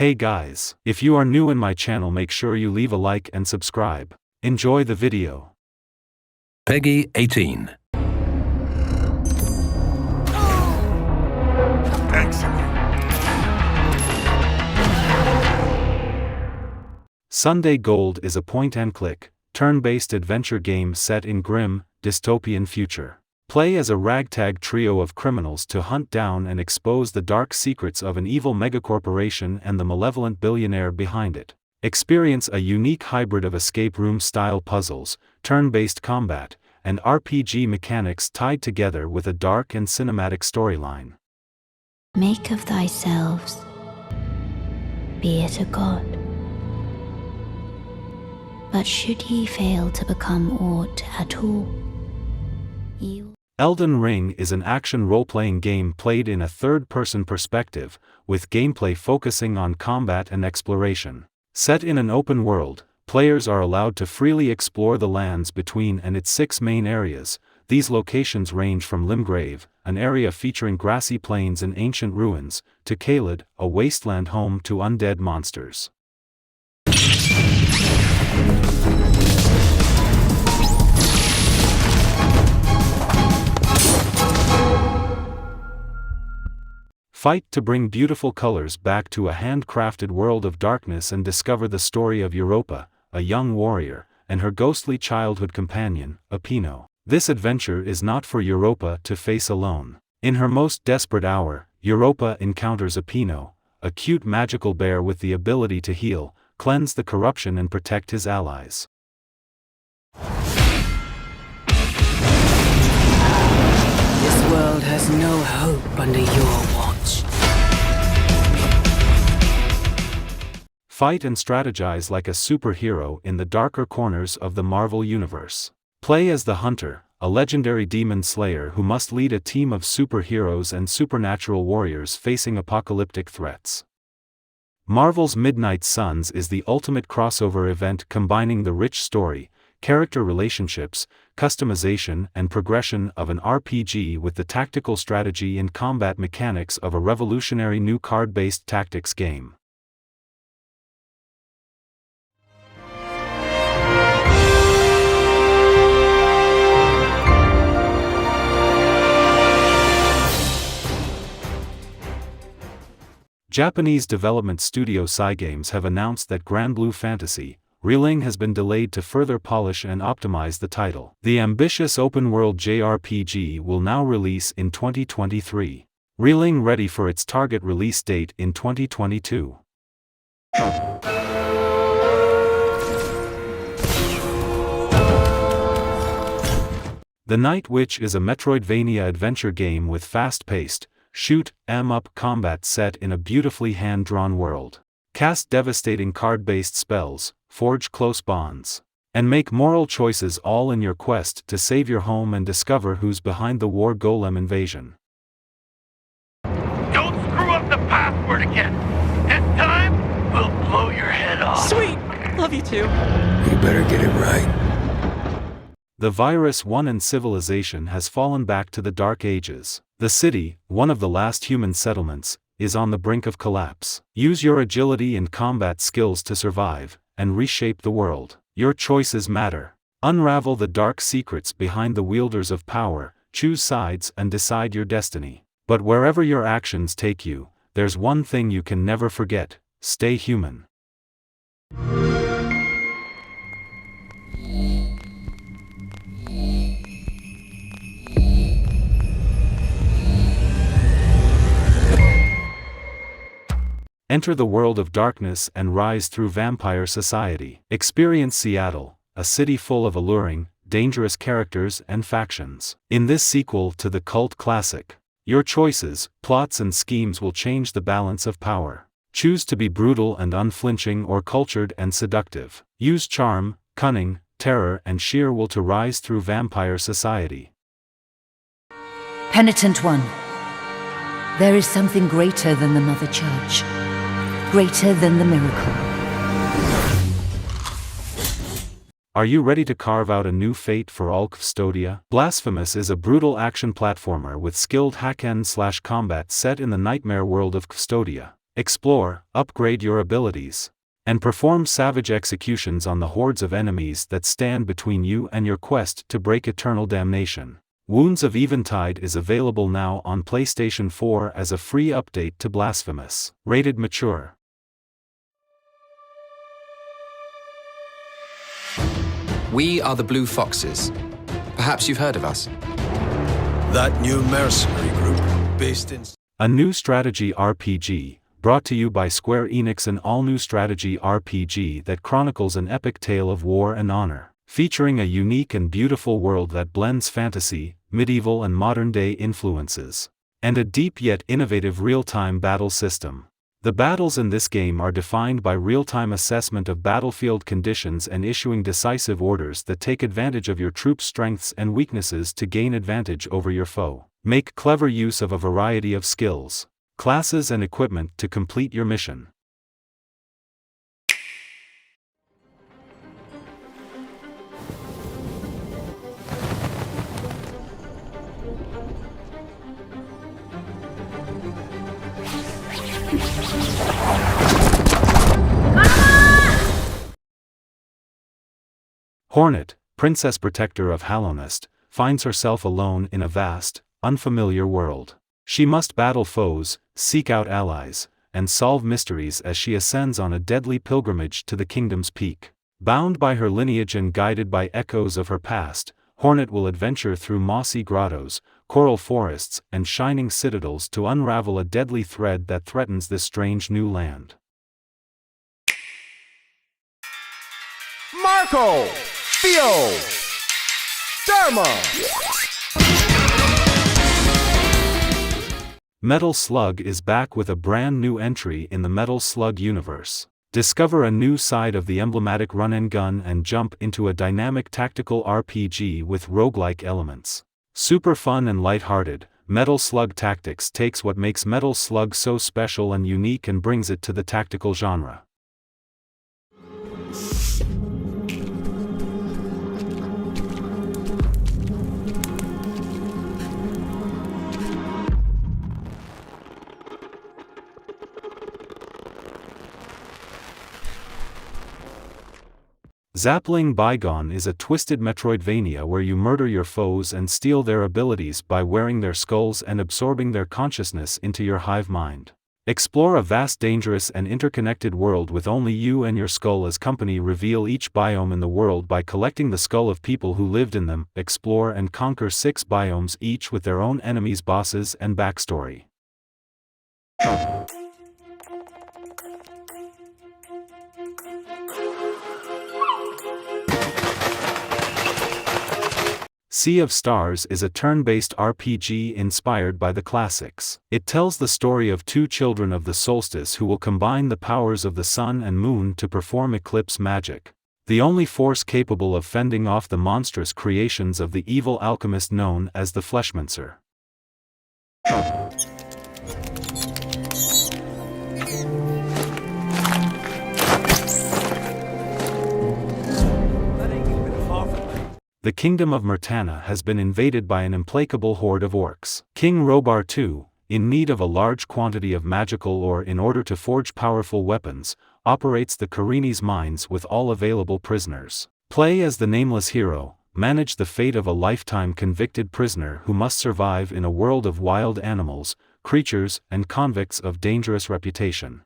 Hey guys, if you are new in my channel, make sure you leave a like and subscribe. Enjoy the video. Peggy 18. Excellent. Sunday Gold is a point-and-click, turn-based adventure game set in grim, dystopian future. Play as a ragtag trio of criminals to hunt down and expose the dark secrets of an evil megacorporation and the malevolent billionaire behind it. Experience a unique hybrid of escape room-style puzzles, turn-based combat, and RPG mechanics tied together with a dark and cinematic storyline. Make of thyselves, be it a god. But should ye fail to become aught at all, ye will. Elden Ring is an action role-playing game played in a third-person perspective, with gameplay focusing on combat and exploration. Set in an open world, players are allowed to freely explore the lands between and its 6 main areas. These locations range from Limgrave, an area featuring grassy plains and ancient ruins, to Caelid, a wasteland home to undead monsters. Fight to bring beautiful colors back to a handcrafted world of darkness and discover the story of Europa, a young warrior, and her ghostly childhood companion, Apino. This adventure is not for Europa to face alone. In her most desperate hour, Europa encounters Apino, a cute magical bear with the ability to heal, cleanse the corruption and protect his allies. This world has no hope under your watch. Fight and strategize like a superhero in the darker corners of the Marvel Universe. Play as the Hunter, a legendary demon slayer who must lead a team of superheroes and supernatural warriors facing apocalyptic threats. Marvel's Midnight Suns is the ultimate crossover event combining the rich story, character relationships, customization and progression of an RPG with the tactical strategy and combat mechanics of a revolutionary new card-based tactics game. Japanese development studio Cygames have announced that Granblue Fantasy, Relink has been delayed to further polish and optimize the title. The ambitious open-world JRPG will now release in 2023. Relink ready for its target release date in 2022. The Night Witch is a Metroidvania adventure game with fast-paced, shoot-'em-up combat set in a beautifully hand-drawn world. Cast devastating card-based spells, forge close bonds, and make moral choices all in your quest to save your home and discover who's behind the war golem invasion. Don't screw up the password again. This time, we'll blow your head off. Sweet! Love you too. You better get it right. The Virus 1 and civilization has fallen back to the Dark Ages. The city, one of the last human settlements, is on the brink of collapse. Use your agility and combat skills to survive, and reshape the world. Your choices matter. Unravel the dark secrets behind the wielders of power, choose sides and decide your destiny. But wherever your actions take you, there's one thing you can never forget: stay human. Enter the world of darkness and rise through Vampire Society. Experience Seattle, a city full of alluring, dangerous characters and factions. In this sequel to the cult classic, your choices, plots and schemes will change the balance of power. Choose to be brutal and unflinching or cultured and seductive. Use charm, cunning, terror and sheer will to rise through Vampire Society. Penitent One, there is something greater than the Mother Church. Greater than the miracle. Are you ready to carve out a new fate for all Custodia? Blasphemous is a brutal action platformer with skilled hack-and-slash combat set in the nightmare world of Custodia. Explore, upgrade your abilities, and perform savage executions on the hordes of enemies that stand between you and your quest to break eternal damnation. Wounds of Eventide is available now on PlayStation 4 as a free update to Blasphemous. Rated mature. We are the Blue Foxes. Perhaps you've heard of us. That new mercenary group, based in... A new strategy RPG, brought to you by Square Enix, an all-new strategy RPG that chronicles an epic tale of war and honor, featuring a unique and beautiful world that blends fantasy, medieval and modern-day influences, and a deep yet innovative real-time battle system. The battles in this game are defined by real-time assessment of battlefield conditions and issuing decisive orders that take advantage of your troops' strengths and weaknesses to gain advantage over your foe. Make clever use of a variety of skills, classes and equipment to complete your mission. Hornet, princess protector of Hallownest, finds herself alone in a vast, unfamiliar world. She must battle foes, seek out allies, and solve mysteries as she ascends on a deadly pilgrimage to the kingdom's peak. Bound by her lineage and guided by echoes of her past, Hornet will adventure through mossy grottos, coral forests, and shining citadels to unravel a deadly thread that threatens this strange new land. Marco! Theo! Dharma! Metal Slug is back with a brand new entry in the Metal Slug universe. Discover a new side of the emblematic run-and-gun and jump into a dynamic tactical RPG with roguelike elements. Super fun and lighthearted, Metal Slug Tactics takes what makes Metal Slug so special and unique and brings it to the tactical genre. Zapling Bygone is a twisted Metroidvania where you murder your foes and steal their abilities by wearing their skulls and absorbing their consciousness into your hive mind. Explore a vast, dangerous and interconnected world with only you and your skull as company. Reveal each biome in the world by collecting the skull of people who lived in them. Explore and conquer 6 biomes, each with their own enemies, bosses, and backstory. Sea of Stars is a turn-based RPG inspired by the classics. It tells the story of 2 children of the solstice who will combine the powers of the sun and moon to perform eclipse magic, the only force capable of fending off the monstrous creations of the evil alchemist known as the Fleshmancer. The kingdom of Murtana has been invaded by an implacable horde of orcs. King Robar II, in need of a large quantity of magical ore in order to forge powerful weapons, operates the Karini's mines with all available prisoners. Play as the nameless hero, manage the fate of a lifetime convicted prisoner who must survive in a world of wild animals, creatures, and convicts of dangerous reputation.